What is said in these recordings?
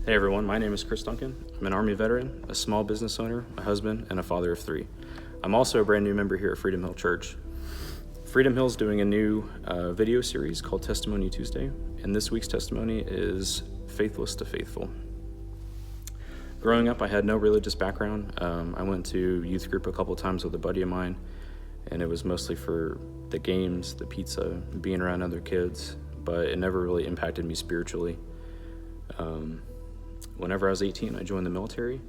Hey everyone, my name is Duncan. I'm an Army veteran, a small business owner, a husband, and a father of 3. I'm also a brand new member here at Freedom Hill Church. Freedom Hill is doing a new video series called Testimony Tuesday, and this week's testimony is Faithless to Faithful. Growing up, I had no religious background. I went to youth group a couple times with a buddy of mine, and it was mostly for the games, the pizza, being around other kids, but it never really impacted me spiritually. Whenever I was 18, I joined the military,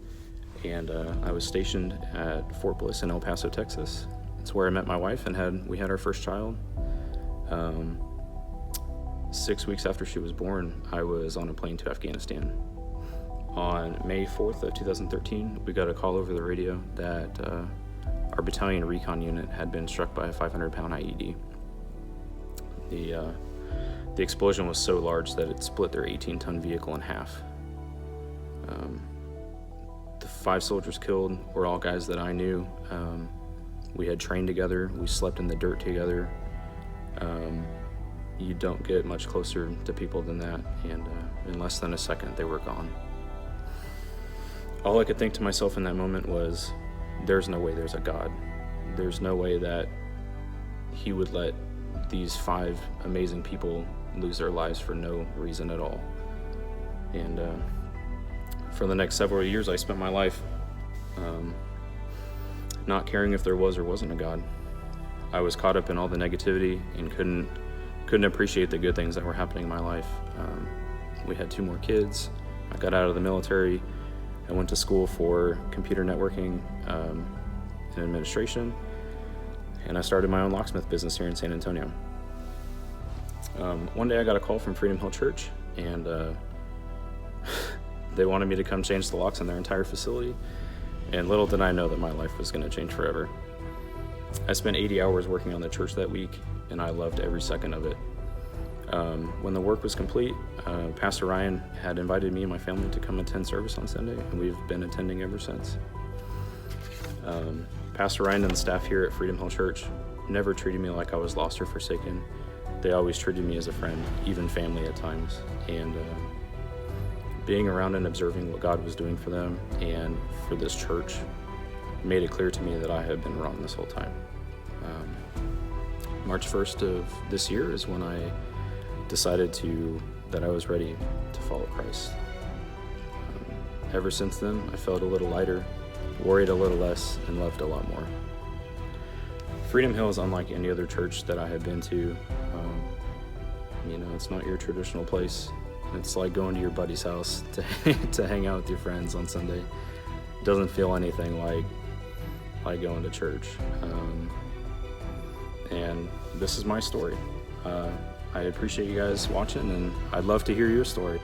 and I was stationed at Fort Bliss in El Paso, Texas. It's where I met my wife and we had our first child. 6 weeks after she was born, I was on a plane to Afghanistan. On May 4th of 2013, we got a call over the radio that our battalion recon unit had been struck by a 500-pound IED. The explosion was so large that it split their 18-ton vehicle in half. The 5 soldiers killed were all guys that I knew. We had trained together. We slept in the dirt together. You don't get much closer to people than that, and in less than a second, they were gone. All I could think to myself in that moment was, there's no way there's a God. There's no way that He would let these 5 amazing people lose their lives for no reason at all. And for the next several years, I spent my life not caring if there was or wasn't a God. I was caught up in all the negativity and couldn't appreciate the good things that were happening in my life. We had 2 more kids. I got out of the military. I went to school for computer networking and administration, and I started my own locksmith business here in San Antonio. One day I got a call from Freedom Hill Church, and they wanted me to come change the locks in their entire facility, and little did I know that my life was going to change forever. I spent 80 hours working on the church that week, and I loved every second of it. When the work was complete, Pastor Ryan had invited me and my family to come attend service on Sunday, and we've been attending ever since. Pastor Ryan and the staff here at Freedom Hill Church never treated me like I was lost or forsaken. They always treated me as a friend, even family at times. And being around and observing what God was doing for them and for this church made it clear to me that I had been wrong this whole time. March 1st of this year is when I decided that I was ready to follow Christ. Ever since then, I felt a little lighter, worried a little less, and loved a lot more. Freedom Hill is unlike any other church that I have been to. It's not your traditional place. It's like going to your buddy's house to hang out with your friends on Sunday. It doesn't feel anything like going to church. And this is my story. I appreciate you guys watching, and I'd love to hear your story.